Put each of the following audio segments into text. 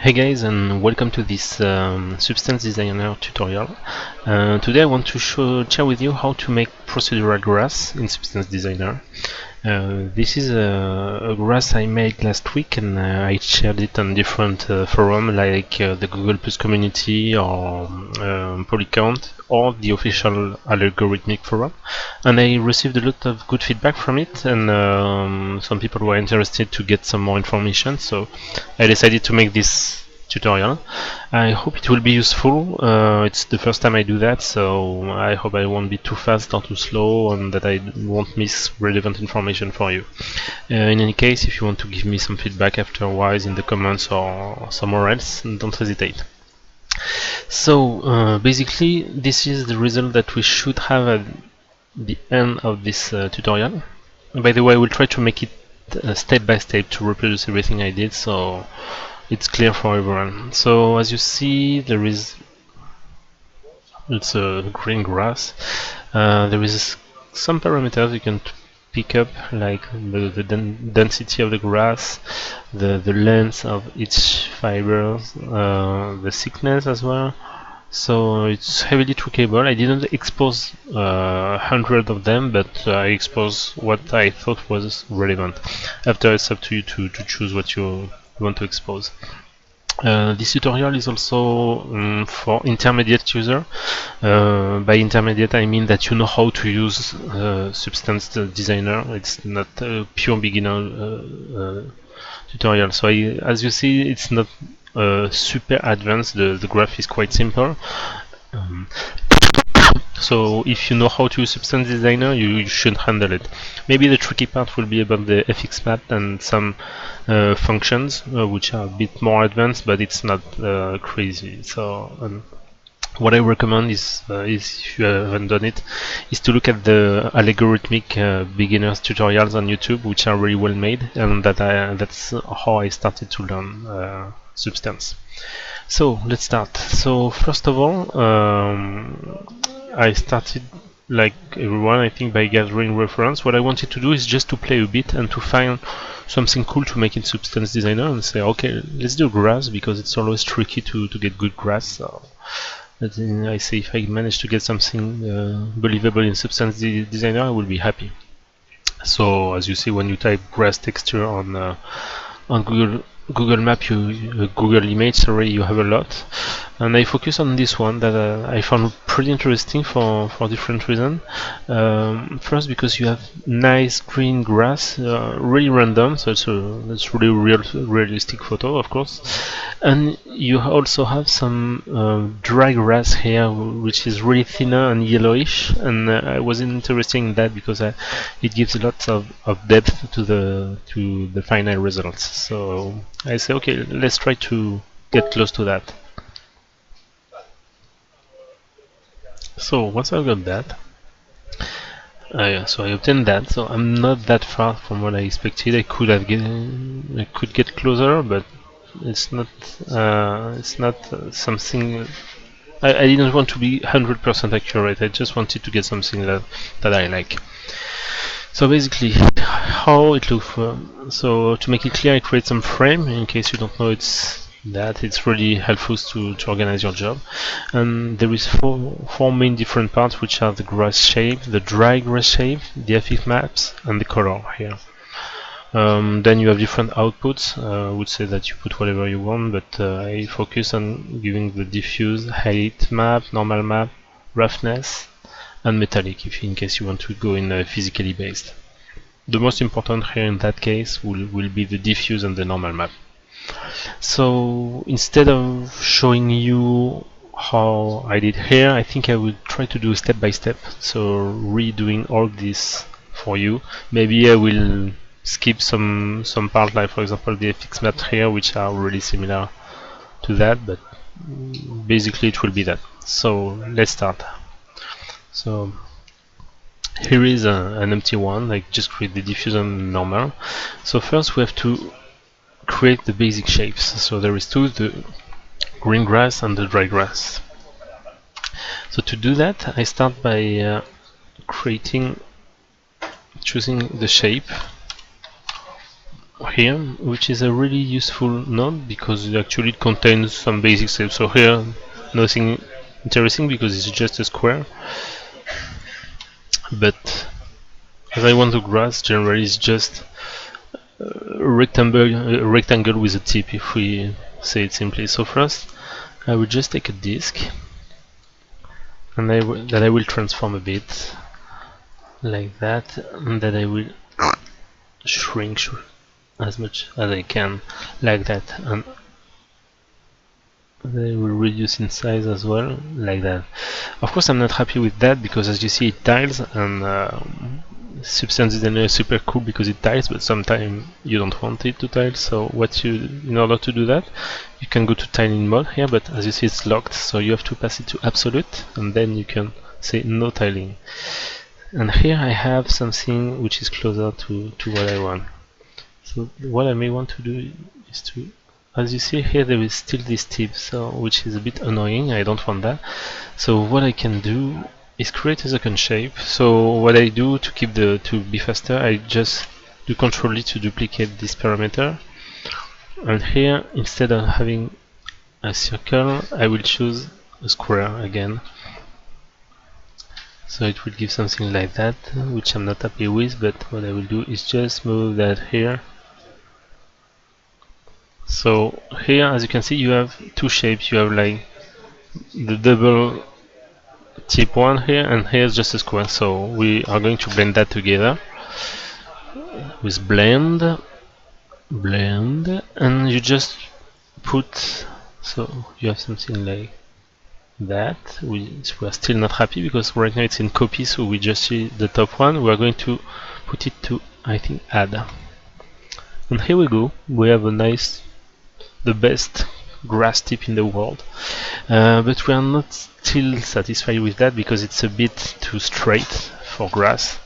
Hey guys, and welcome to this Substance Designer tutorial. Today I want to share with you how to make procedural grass in Substance Designer. This is a grass I made last week, and I shared it on different forums like the Google Plus community or Polycount or the official algorithmic forum. And I received a lot of good feedback from it, and some people were interested to get some more information, so I decided to make this tutorial. I hope it will be useful. It's the first time I do that, so I hope I won't be too fast or too slow and that I won't miss relevant information for you. In any case, if you want to give me some feedback afterwards in the comments or somewhere else, don't hesitate. So basically this is the result that we should have at the end of this tutorial. And by the way, I will try to make it step by step to reproduce everything I did, so it's clear for everyone. So as you see, it's a green grass. There is some parameters you can pick up, like the density of the grass, the length of each fiber, the thickness as well. So it's heavily tweakable. I didn't expose 100 of them, but I exposed what I thought was relevant. After, it's up to you to choose what you want to expose. This tutorial is also for intermediate user. By intermediate I mean that you know how to use Substance Designer. It's not a pure beginner tutorial. So as you see, it's not super advanced. The graph is quite simple. Um, so if you know how to use Substance Designer, you should handle it. Maybe the tricky part will be about the FX map and some functions, which are a bit more advanced, but it's not crazy. So what I recommend is if you haven't done it, is to look at the algorithmic beginners tutorials on YouTube, which are really well made, and that's how I started to learn Substance. So let's start. So first of all, I started like everyone, I think, by gathering reference. What I wanted to do is just to play a bit and to find something cool to make in Substance Designer and say, okay, let's do grass, because it's always tricky to get good grass. So I say if I manage to get something believable in Substance Designer, I will be happy. So as you see, when you type grass texture on Google Map, Google Image, sorry, you have a lot, and I focus on this one that I found pretty interesting for different reasons. First, because you have nice green grass, really random, so it's really realistic photo, of course, and you also have some dry grass here, which is really thinner and yellowish, and I was interested in that because it gives lots of depth to the final results. So I say, okay, let's try to get close to that. So once I got that, so I obtained that. So I'm not that far from what I expected. I could get closer, but it's not something. I didn't want to be 100% accurate. I just wanted to get something that I like. So basically, how it looks. So to make it clear, I create some frame. In case you don't know, it's really helpful to organize your job. And there is four main different parts, which are the grass shape, the dry grass shape, the FX maps, and the color here. Then you have different outputs. I would say that you put whatever you want, but I focus on giving the diffuse, height map, normal map, roughness, and metallic, if in case you want to go in physically based. The most important here in that case will be the diffuse and the normal map. So instead of showing you how I did here, I think I will try to do step by step. So redoing all this for you. Maybe I will skip some part, like for example the FX map here, which are really similar to that, but basically it will be that. So let's start. So here is an empty one, like just create the diffuse and normal. So first we have to create the basic shapes. So there is two, the green grass and the dry grass. So to do that, I start by choosing the shape. here, which is a really useful node because actually it contains some basic steps. So here, nothing interesting because it's just a square. But as I want to grass, generally it's just a rectangle with a tip, if we say it simply. So first, I will just take a disk, and that I will transform a bit, like that, and that I will shrink as much as I can, like that, and they will reduce in size as well, like that. Of course, I'm not happy with that because, as you see, it tiles, and Substance Designer is super cool because it tiles, but sometimes you don't want it to tile. So, in order to do that, you can go to tiling mode here, but as you see, it's locked, so you have to pass it to absolute, and then you can say no tiling. And here I have something which is closer to what I want. So what I may want to do is to, as you see here, there is still this tip, so which is a bit annoying. I don't want that. So what I can do is create a second shape. So what I do to be faster, I just do Ctrl-D to duplicate this parameter. And here, instead of having a circle, I will choose a square again. So it will give something like that, which I'm not happy with, but what I will do is just move that here. So here, as you can see, you have two shapes. You have like the double tip one here, and here's just a square. So we are going to blend that together with blend, and you just put, so you have something like that. We are still not happy because right now it's in copy, so we just see the top one. We are going to put it to, I think, add. And here we go. We have the best grass tip in the world. But we are not still satisfied with that because it's a bit too straight for grass.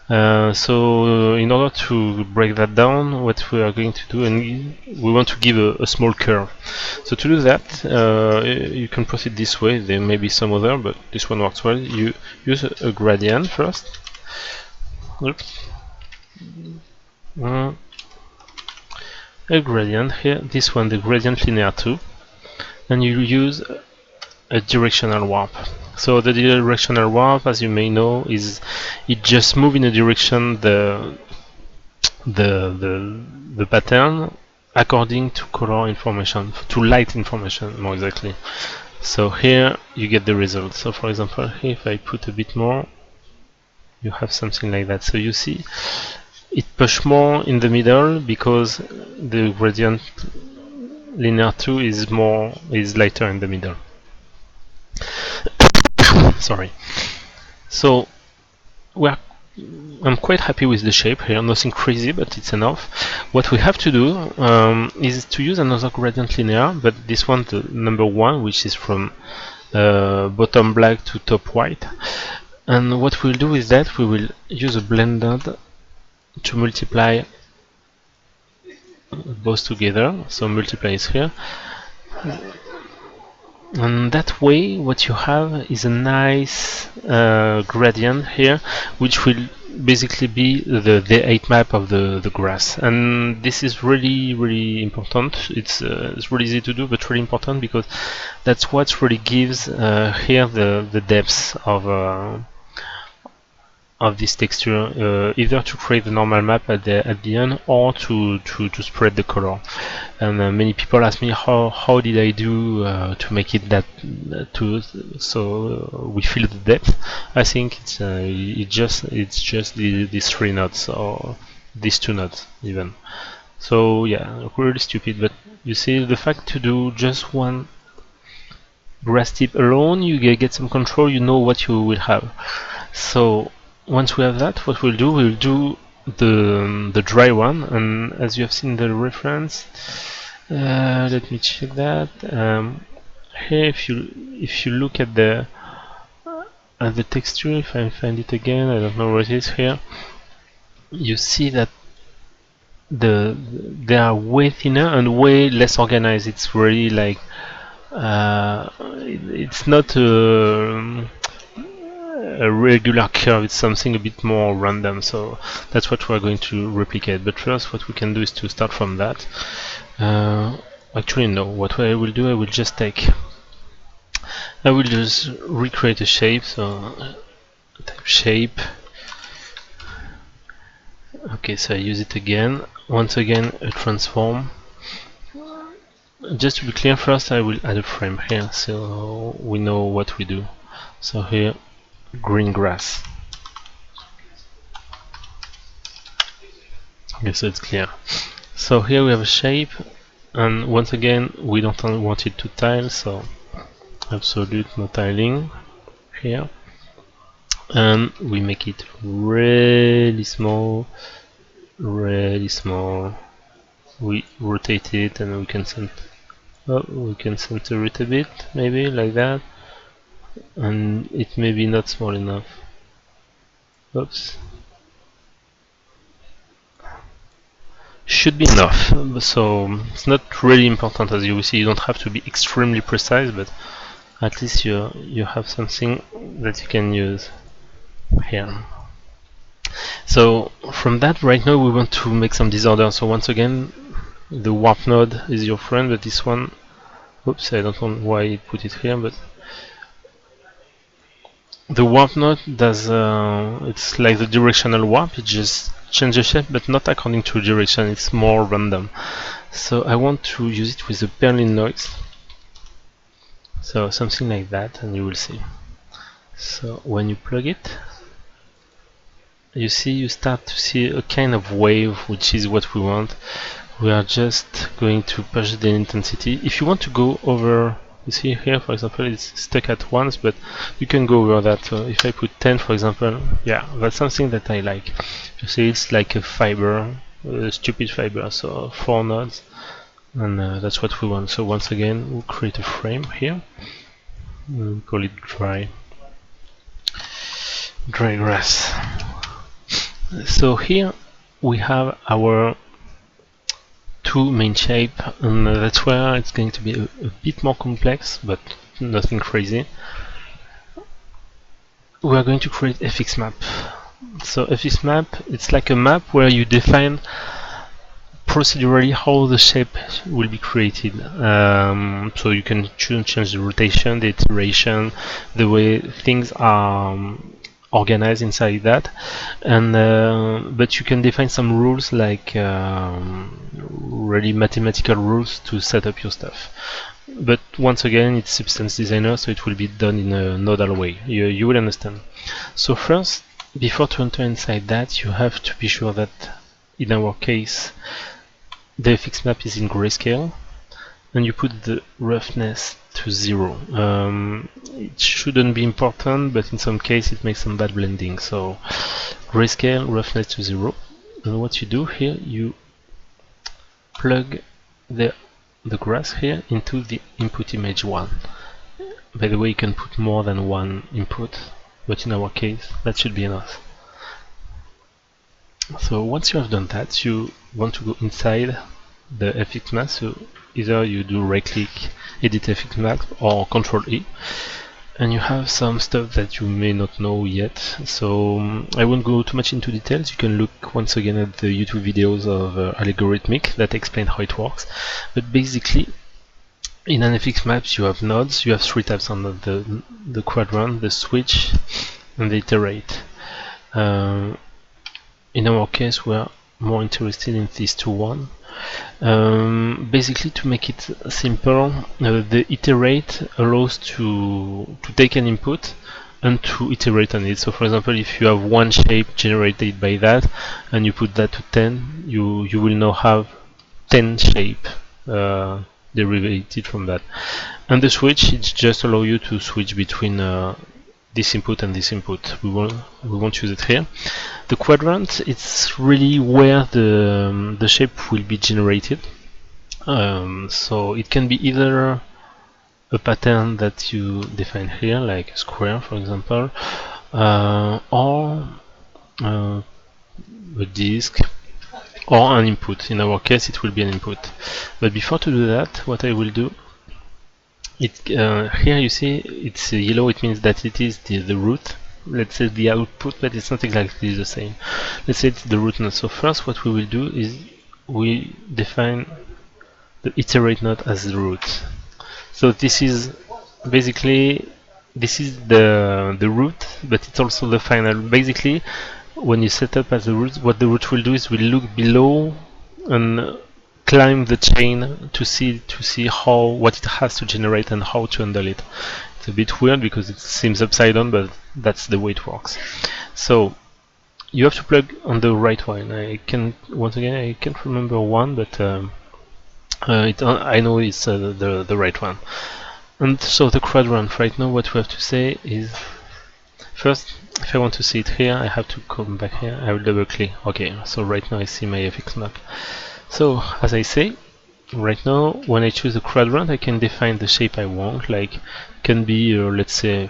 So in order to break that down, what we are going to do, and we want to give a small curve. So to do that, you can proceed this way. There may be some other, but this one works well. You use a gradient first. Oops. A gradient here. This one, the gradient linear 2, and you use a directional warp. So the directional warp, as you may know, is it just moves in a direction the pattern according to color information, to light information more exactly. So here you get the result. So for example, here if I put a bit more, you have something like that. So you see it push more in the middle because the gradient linear 2 is lighter in the middle. Sorry. So I'm quite happy with the shape here, nothing crazy, but it's enough. What we have to do is to use another gradient linear, but this one, the number 1, which is from bottom black to top white. And what we'll do is that we will use a blended to multiply both together. So multiply is here. And that way what you have is a nice gradient here, which will basically be the D8 map of the grass. And this is really important. It's really easy to do, but really important because that's what really gives here the depth of this texture, either to create the normal map at the end or to spread the color. And many people ask me how did I do to make it that so we feel the depth. I think it's just these 3 nodes or these 2 nodes even. So yeah, really stupid, but you see the fact to do just one grass tip alone, you get some control, you know what you will have. So once we have that, what we'll do the dry one, and as you have seen the reference, let me check that. Here, if you look at the texture, if I find it again, I don't know where it is here. You see that they are way thinner and way less organized. It's really like it's not a regular curve, it's something a bit more random, so that's what we're going to replicate. But first what we can do is to start from that. Actually no, what I will do, I will just recreate a shape, so type shape. Okay, so I use it again. Once again, a transform. Just to be clear, first I will add a frame here, so we know what we do. So here, green grass. Okay, so it's clear. So here we have a shape, and once again, we don't want it to tile, so absolute no tiling here. And we make it really small, really small. We rotate it, and we can center it a bit, maybe like that. And it may be not small enough. Oops. Should be enough. So it's not really important, as you will see. You don't have to be extremely precise, but at least you have something that you can use here. So from that, right now we want to make some disorder. So once again, the warp node is your friend, but this one, oops, I don't know why it put it here, but the warp node does, it's like the directional warp, it just changes shape, but not according to direction, it's more random. So I want to use it with a Berlin noise. So something like that, and you will see. So when you plug it, you start to see a kind of wave, which is what we want. We are just going to push the intensity. If you want to go over, you see here, for example, it's stuck at once, but you can go over that. So if I put 10, for example, yeah, that's something that I like. You see, it's like a fiber, a stupid fiber, so 4 nodes, and that's what we want. So once again, we'll create a frame here. We'll call it dry grass. So here we have our two main shape, and that's where it's going to be a bit more complex, but nothing crazy. We are going to create FX map. So FX map, it's like a map where you define procedurally how the shape will be created. So you can change the rotation, the iteration, the way things are organized inside that, and but you can define some rules, like really mathematical rules to set up your stuff. But once again, it's Substance Designer, so it will be done in a nodal way. You will understand. So first, before to enter inside that, you have to be sure that, in our case, the FX map is in grayscale, and you put the roughness to 0. It shouldn't be important, but in some case it makes some bad blending. So grayscale, roughness to 0. And what you do here, you plug the grass here into the input image 1. By the way, you can put more than one input, but in our case that should be enough. So once you have done that, you want to go inside the FX map. So either you do right click, edit FX map, or Control E, and you have some stuff that you may not know yet. So I won't go too much into details. You can look once again at the YouTube videos of Algorithmic that explain how it works. But basically, in an FX map you have nodes. You have 3 types on the quadrant, the switch, and the iterate. In our case, we are more interested in these two one. Basically, to make it simple, the iterate allows to take an input and to iterate on it. So for example, if you have one shape generated by that and you put that to 10, you will now have 10 shape derivated from that. And the switch, it just allow you to switch between this input and this input. We won't use it here. The quadrant, it's really where the shape will be generated. So it can be either a pattern that you define here, like a square, for example, or a disk, or an input. In our case, it will be an input. But before to do that, what I will do, here you see it's yellow. It means that it is the root. let's say the output, but it's not exactly the same. Let's say it's the root node. So first what we will do is we define the iterate node as the root. So this is basically, this is the root, but it's also the final. Basically, when you set up as a root, what the root will do is will look below and climb the chain to see how what it has to generate and how to handle it. It's a bit weird because it seems upside down, but that's the way it works. So you have to plug on the right one. Once again I can't remember one, but I know it's the right one. And so the quadrant right now, what we have to say is, first, if I want to see it here, I have to come back here. I will double click. Okay, so right now I see my FX map. So as I say, right now when I choose a quadrant, I can define the shape I want. Like, can be let's say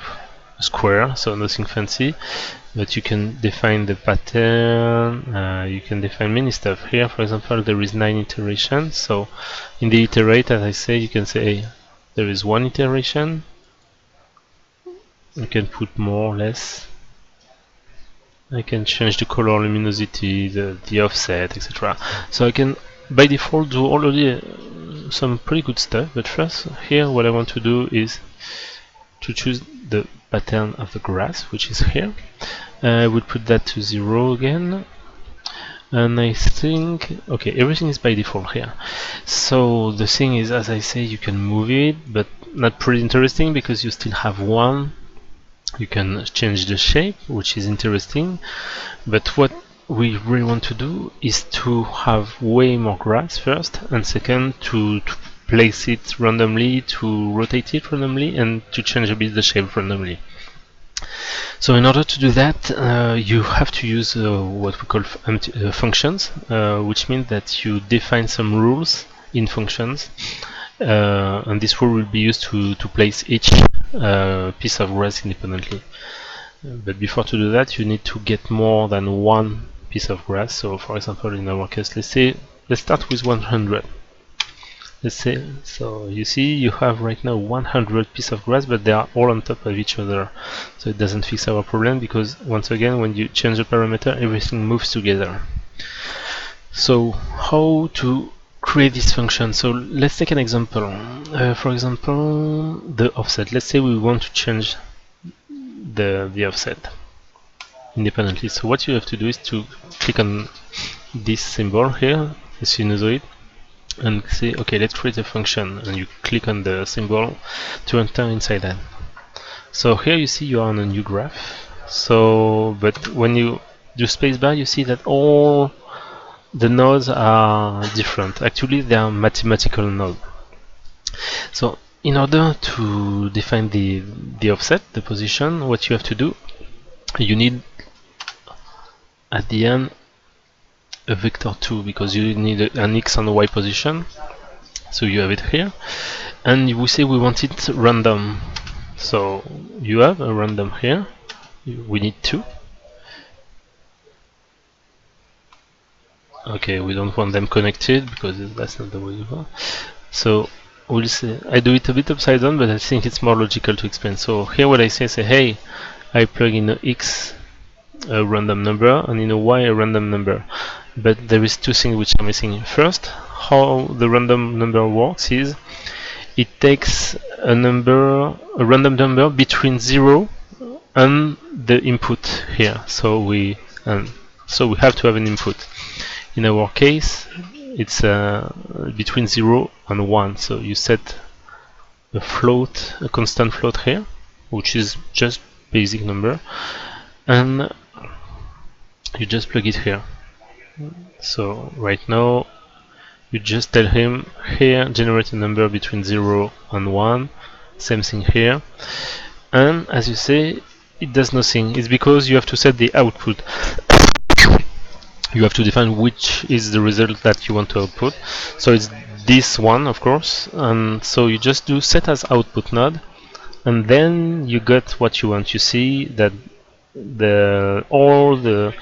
a square, so nothing fancy. But you can define the pattern. You can define many stuff. Here, for example, there is 9 iterations. So in the iterate, as I say, you can say there is 1 iteration. You can put more or less. I can change the color, luminosity, the offset, etc. So I can by default do already some pretty good stuff. But first, here what I want to do is to choose the pattern of the grass, which is here. I would put that to 0 again. And I think, okay, everything is by default here. So the thing is, as I say, you can move it, but not pretty interesting because you still have one. You can change the shape, which is interesting, but what we really want to do is to have way more grass first, and second to place it randomly, to rotate it randomly, and to change a bit the shape randomly. So in order to do that, you have to use what we call functions, which means that you define some rules in functions, and this rule will be used to place each piece of grass independently. But before to do that, you need to get more than one piece of grass. So for example, in our case, let's start with 100. Let's say, so you see you have right now 100 pieces of grass, but they are all on top of each other. So it doesn't fix our problem because once again, when you change the parameter, everything moves together. So how to create this function? So let's take an example. For example, the offset. Let's say we want to change the offset independently. So what you have to do is to click on this symbol here, the sinusoid, and say, okay, let's create a function, and you click on the symbol to enter inside that. So here you see you are on a new graph. So, but when you do spacebar, you see that all the nodes are different. Actually, they are mathematical nodes. So, in order to define the offset, the position, what you have to do, you need at the end a vector 2 because you need an x and a y position. So you have it here, and we say we want it random. So you have a random here. We need 2. Okay, we don't want them connected because that's not the way you go. So we'll say I do it a bit upside down, but I think it's more logical to explain. So here what I say, hey, I plug in a x, a random number, and in a y, a random number. But there is 2 things which are missing. First, how the random number works is it takes a random number between 0 and the input here. So we have to have an input. In our case, it's between 0 and 1. So you set a constant float here, which is just basic number, and you just plug it here. So right now you just tell him here generate a number between 0 and 1, same thing here, and as you say it does nothing. It's because you have to set the output. You have to define which is the result that you want to output. So it's this one, of course, and so you just do set as output node, and then you got what you want. You see that all the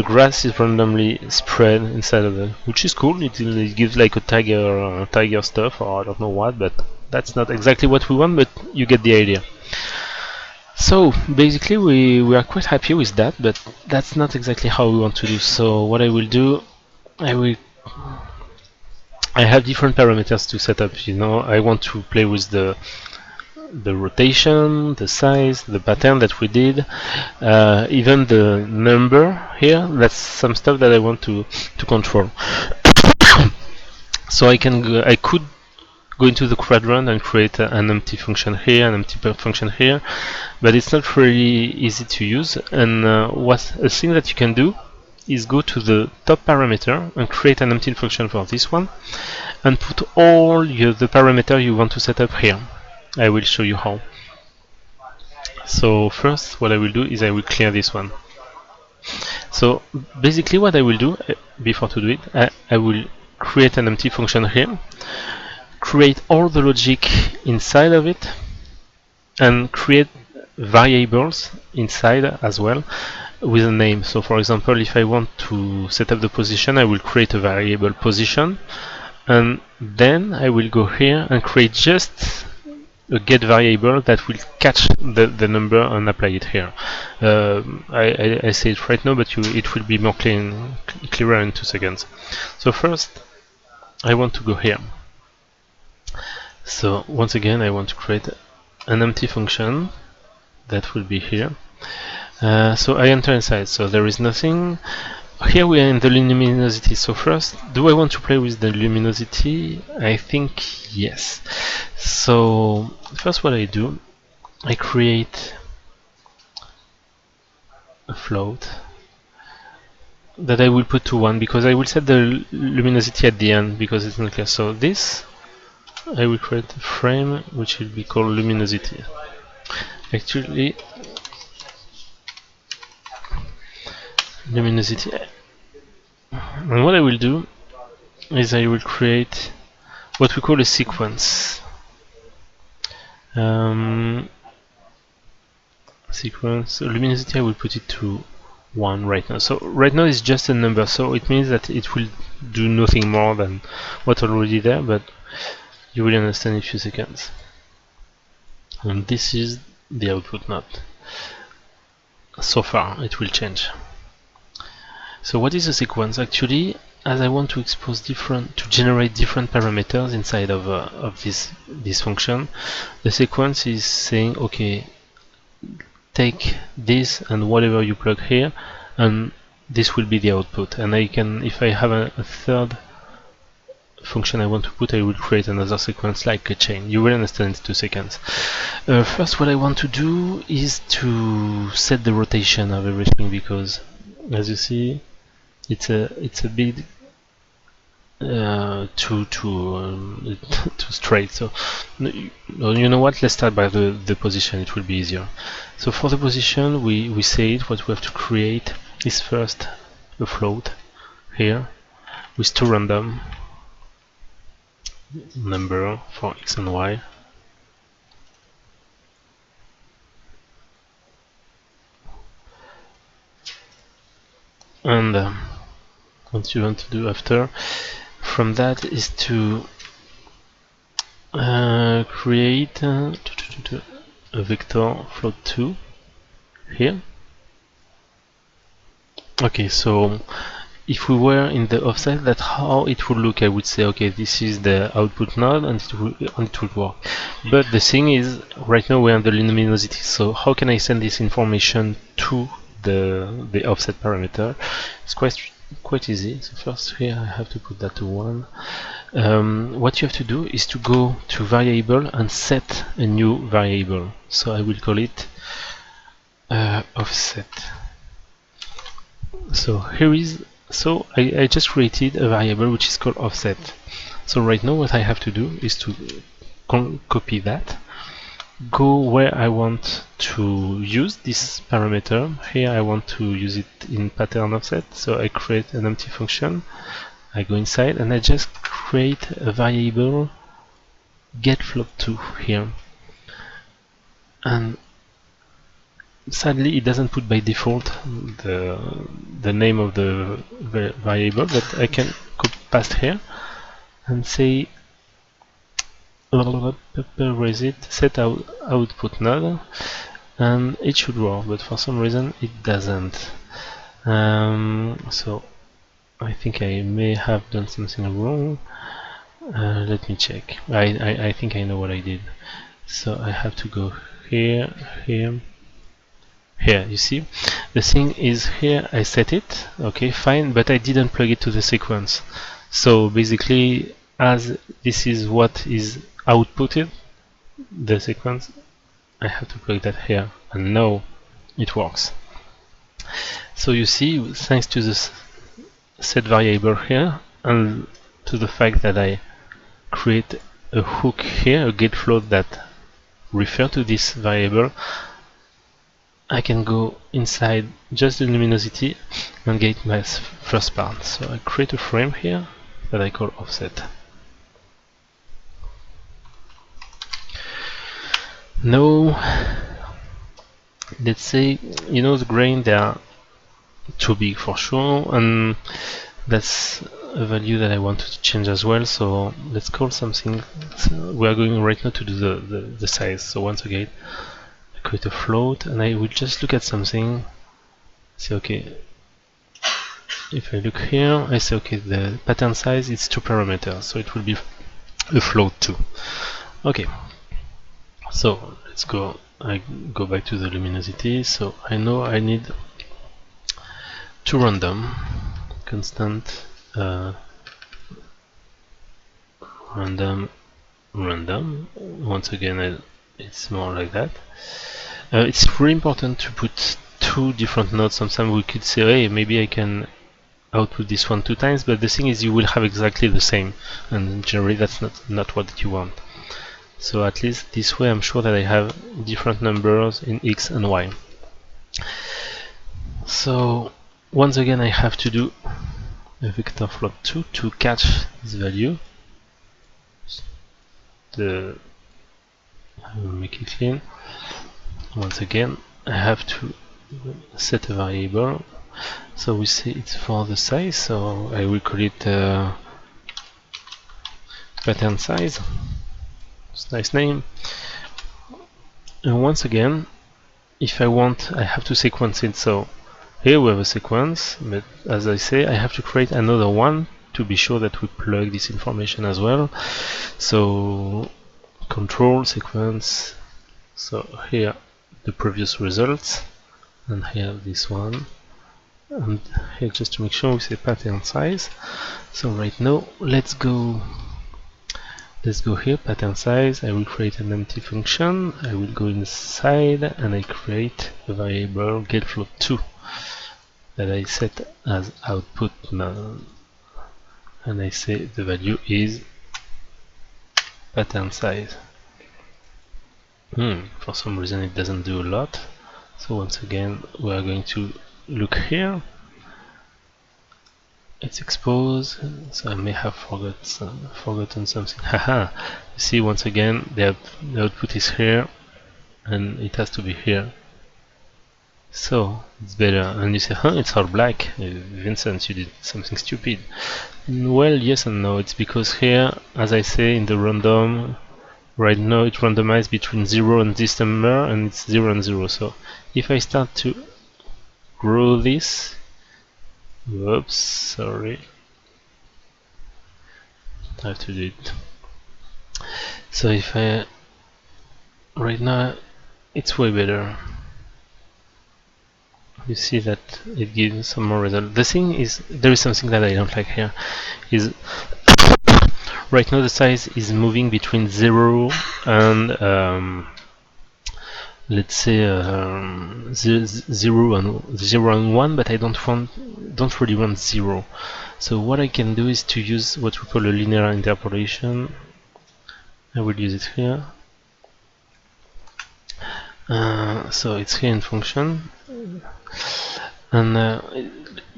grass is randomly spread inside of it, which is cool. It gives like a tiger stuff, or I don't know what, but that's not exactly what we want, but you get the idea. So basically we are quite happy with that, but that's not exactly how we want to do. So what I will do, I will I have different parameters to set up. I want to play with the rotation, the size, the pattern that we did, even the number here. That's some stuff that I want to control. So I could go into the quadrant and create an empty function here, an empty function here, but it's not really easy to use. And a thing that you can do is go to the top parameter and create an empty function for this one, and put all the parameter you want to set up here. I will show you how. So first, what I will do is I will clear this one. So basically what I will do, before to do it, I will create an empty function here, create all the logic inside of it, and create variables inside as well with a name. So for example, if I want to set up the position, I will create a variable position, and then I will go here and create just a get variable that will catch the number and apply it here. I say it right now, but it will be more clearer in 2 seconds. So first, I want to go here. So once again, I want to create an empty function that will be here. So I enter inside, so there is nothing. Here we are in the luminosity. So first, do I want to play with the luminosity? I think yes. So first what I do, I create a float that I will put to 1, because I will set the luminosity at the end because it's not clear. So this, I will create a frame which will be called luminosity. Actually, luminosity. And what I will do is I will create what we call a sequence. Sequence luminosity, I will put it to 1 right now. So right now it's just a number, so it means that it will do nothing more than what's already there, but you will understand in a few seconds. And this is the output node. So far it will change. So what is a sequence? Actually, as I want to expose to generate different parameters inside of this function, the sequence is saying, okay, take this and whatever you plug here, and this will be the output. And I can, if I have a third function I want to put, I will create another sequence like a chain. You will understand in 2 seconds. First, what I want to do is to set the rotation of everything, because as you see, it's a bit too straight. So you know what? Let's start by the position. It will be easier. So for the position, we say what we have to create is first a float here with 2 random number for x and y. And what you want to do after from that is to create a vector float 2 here. Okay, so if we were in the offset, that's how it would look. I would say, okay, this is the output node, and it would work. But the thing is, right now we're under luminosity, so how can I send this information to the offset parameter? It's quite easy. So first here I have to put that to 1. What you have to do is to go to variable and set a new variable. So I will call it offset. So here is, so I just created a variable which is called offset. So right now what I have to do is to copy that, go where I want to use this parameter. Here I want to use it in pattern offset, so I create an empty function. I go inside and I just create a variable get float2 here. And sadly it doesn't put by default the name of the variable, but I can go past here and say where is it? Set output node, and it should work, but for some reason it doesn't. So I think I may have done something wrong. Let me check. I think I know what I did. So I have to go here, here, here. You see, the thing is here I set it, okay, fine, but I didn't plug it to the sequence. So basically, as this is what is outputted, the sequence, I have to plug that here, and now it works. So you see, thanks to this set variable here, and to the fact that I create a hook here, a get float that refer to this variable, I can go inside just the luminosity and get my first part. So I create a frame here that I call offset. Now, let's say, you know, the grain, they are too big for sure, and that's a value that I want to change as well. So let's call something. So we are going right now to do the size. So once again, I create a float, and I will just look at something. Say, okay, if I look here, I say, okay, the pattern size is 2 parameters, so it will be a float too. Okay, so let's go. I go back to the luminosity. So I know I need 2 random constant random random. Once again, it's more like that. It's really important to put 2 different nodes. Sometimes we could say, hey, maybe I can output this one 2 times, but the thing is you will have exactly the same, and generally that's not what you want. So at least this way I'm sure that I have different numbers in X and Y. So once again I have to do a vector float 2 to catch this value. I will make it clean. Once again I have to set a variable. So we say it's for the size, so I will call it pattern size. It's a nice name. And once again, if I want, I have to sequence it. So here we have a sequence, but as I say, I have to create another one to be sure that we plug this information as well. So control sequence. So here the previous results, and here this one, and here just to make sure we say pattern size. So right now let's go here, pattern size. I will create an empty function. I will go inside and I create a variable getFloat2 that I set as output now, and I say the value is pattern size. For some reason it doesn't do a lot. So once again we are going to look here. It's exposed, so I may have forgotten something. Haha! You see, once again the output is here and it has to be here. So it's better. And you say, huh, it's all black. Vincent, you did something stupid. Well, yes and no. It's because here, as I say in the random, right now it randomized between 0 and this number, and it's 0 and 0. So if I start to grow this, whoops, sorry, I have to do it. So if I, right now, it's way better. You see that it gives some more result. The thing is, there is something that I don't like here. Is right now the size is moving between 0 and let's say 0 and 1, but I don't really want 0. So what I can do is to use what we call a linear interpolation. I will use it here. So it's here in function, and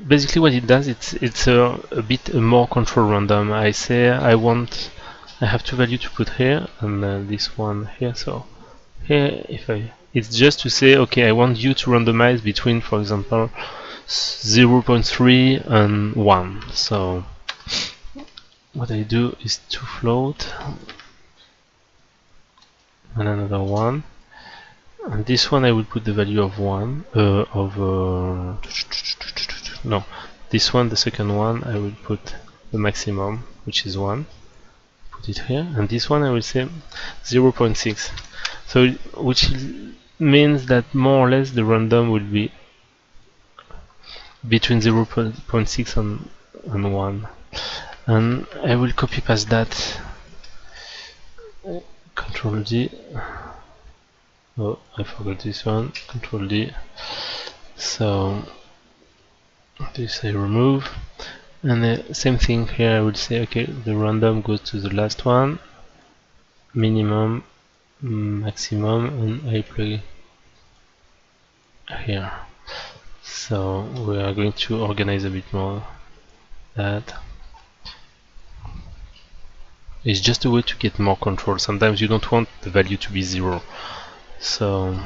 basically what it does, it's a bit more control random. I say I have 2 values to put here, and this one here. So here, it's just to say, okay, I want you to randomize between, for example, 0.3 and 1. So what I do is to float and another one, And this one I will put the value of 1 no, this one, the second one, I will put the maximum, which is 1, put it here, and this one I will say 0.6, so which means that more or less the random will be between 0.6 and 1, and I will copy paste that, Control D. Oh, I forgot this one. Control D. So this I remove, and the same thing here. I would say, okay, the random goes to the last one, minimum, maximum, and I plug here. So we are going to organize a bit more that. It's just a way to get more control. Sometimes you don't want the value to be 0. So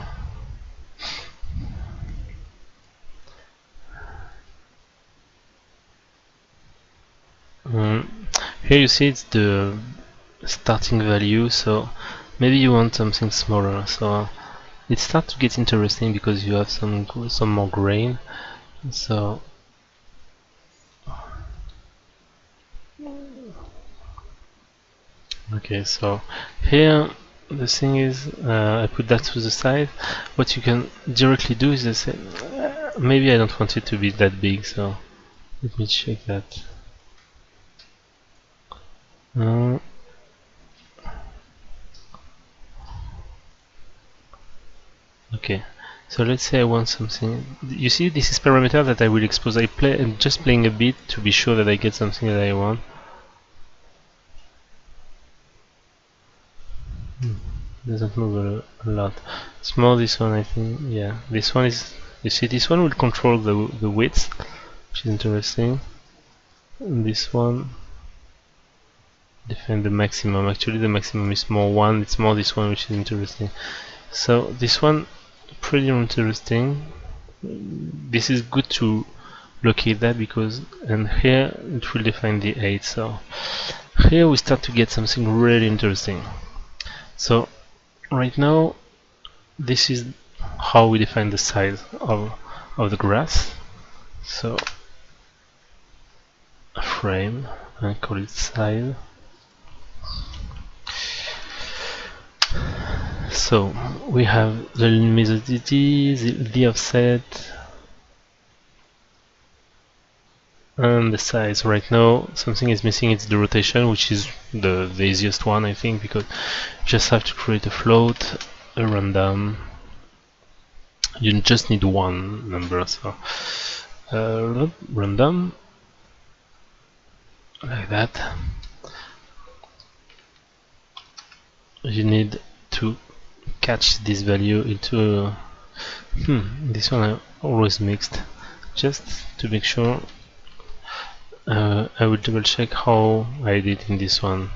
here you see it's the starting value, so maybe you want something smaller. So it starts to get interesting because you have some more grain. So okay, so here the thing is, I put that to the side. What you can directly do is say, maybe I don't want it to be that big, so let me check that. Okay, so let's say I want something. You see, this is parameter that I will expose. I'm just playing a bit to be sure that I get something that I want. Doesn't move a lot. It's more this one, I think. Yeah, this one is. You see, this one will control the width, which is interesting. And this one define the maximum. Actually, the maximum is more 1. It's more this one, which is interesting. So this one, pretty interesting. This is good to locate that because, and here it will define the 8. So here we start to get something really interesting. So right now, this is how we define the size of the grass. So a frame, and call it size. So we have the luminosity, the offset, and the size. Right now something is missing, it's the rotation, which is the easiest one, I think, because you just have to create a float, a random. You just need one number, so random, like that. You need to catch this value into this one I always mixed, just to make sure. I will double check how I did in this one.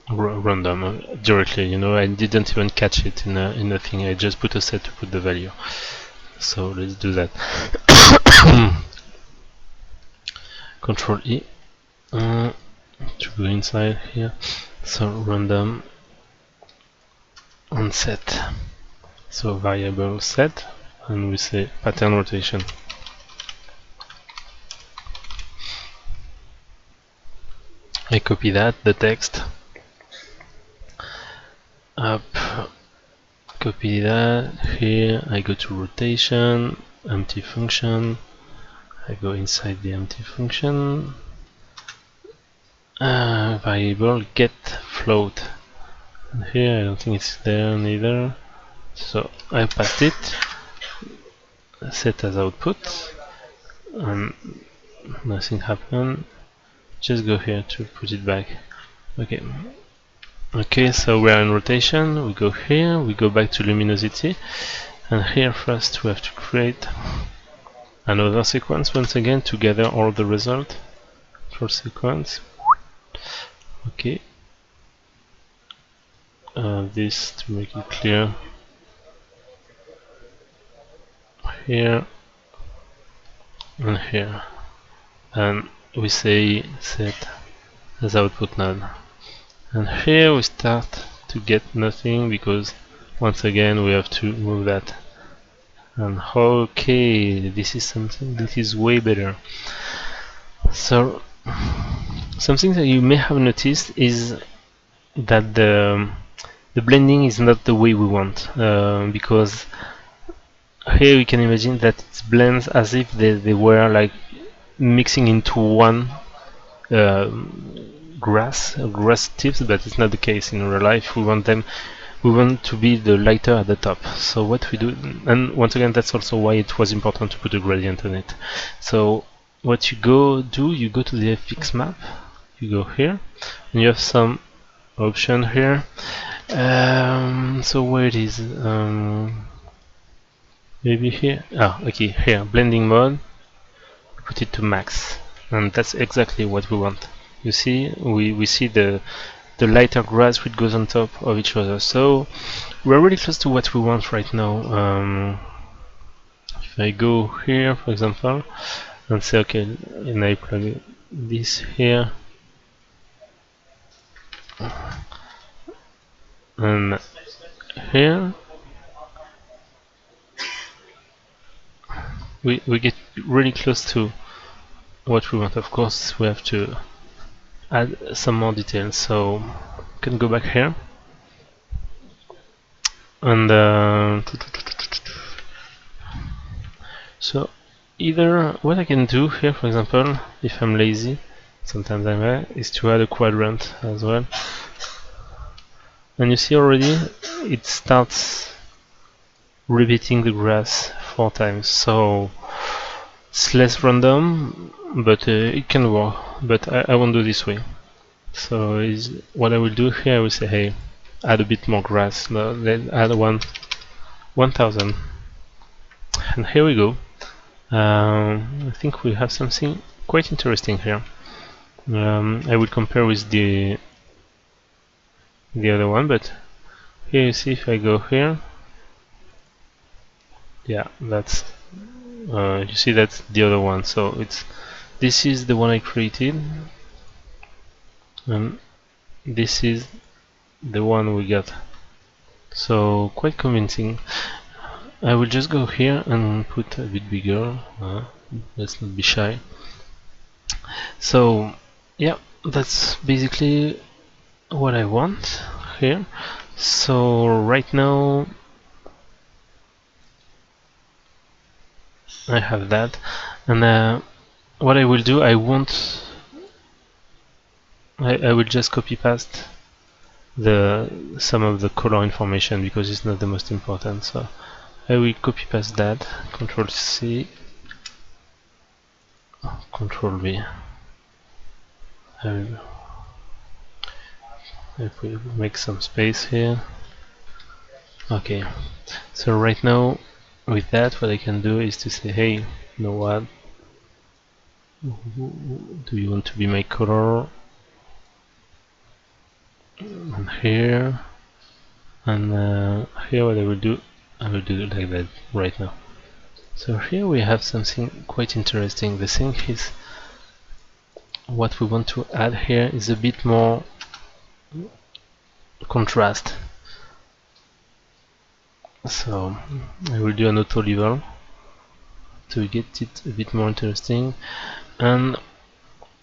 Random directly, you know, I didn't even catch it in a thing. I just put a set to put the value. So let's do that. Control E to go inside here. So random on set. So variable set, and we say pattern rotation. I copy that, the text, up, copy that, here I go to rotation, empty function, I go inside the empty function, variable get float, and here I don't think it's there neither, so I passed it, set as output, and nothing happened. Just go here to put it back. Okay, so we are in rotation, we go here, we go back to luminosity, and here first we have to create another sequence once again to gather all the result for sequence. Okay, this to make it clear, here and here, and we say set as output node. And here we start to get nothing because once again we have to move that. And okay, this is something that is way better. So something that you may have noticed is that the blending is not the way we want, because here we can imagine that it blends as if they were like mixing into one uh, grass tips, but it's not the case in real life. We want to be the lighter at the top. So what we do, and once again, that's also why it was important to put a gradient on it. So what you go to the FX map, you go here, and you have some option here. So where it is? Maybe here. Okay, here, blending mode. Put it to max, and that's exactly what we want. You see, we see the lighter grass which goes on top of each other. So we're really close to what we want right now. If I go here, for example, and say okay, and I plug this here, and here, we get really close to what we want. Of course, we have to add some more details. So we can go back here, and so either what I can do here, for example, if I'm lazy, sometimes I'm there, is to add a quadrant as well. And you see already it starts repeating the grass 4 times. So it's less random, but it can work. But I won't do this way. So what I will do here, I will say, hey, add a bit more grass. No, let's add 1000. And here we go. I think we have something quite interesting here. I will compare with the other one, but here you see if I go here, yeah, that's you see that's the other one. So this is the one I created, and this is the one we got. So quite convincing. I will just go here and put a bit bigger. Let's not be shy. So yeah, that's basically what I want here. So right now I have that, and what I will do, I will just copy paste some of the color information because it's not the most important. So I will copy paste that, Control C, Control V. If we make some space here. Okay, so right now with that, what I can do is to say, hey, you know what? Do you want to be my color? And here, and here what I will do it like that right now. So here we have something quite interesting. The thing is, what we want to add here is a bit more contrast. So I will do an auto level to get it a bit more interesting, and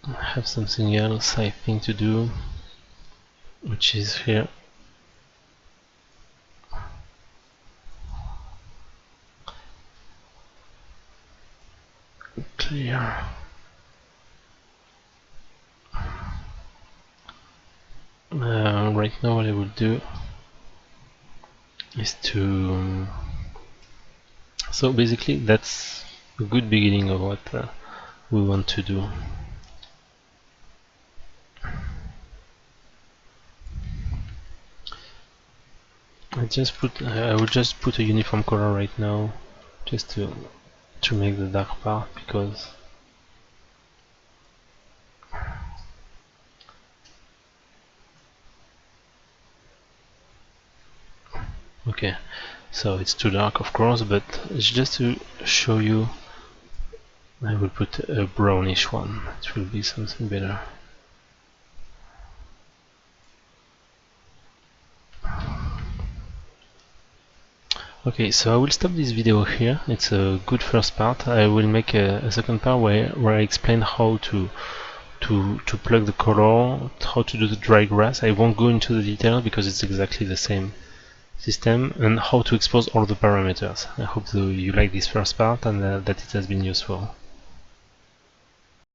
I have something else I think to do, which is here. Clear. Right now what I will do is to so basically that's a good beginning of what we want to do. I will just put a uniform color right now, just to make the dark part, because okay, so it's too dark of course, but it's just to show you. I will put a brownish one, it will be something better. Okay, so I will stop this video here. It's a good first part. I will make a second part where I explain how to plug the color, how to do the dry grass. I won't go into the detail because it's exactly the same system, and how to expose all the parameters. I hope you like this first part and that it has been useful.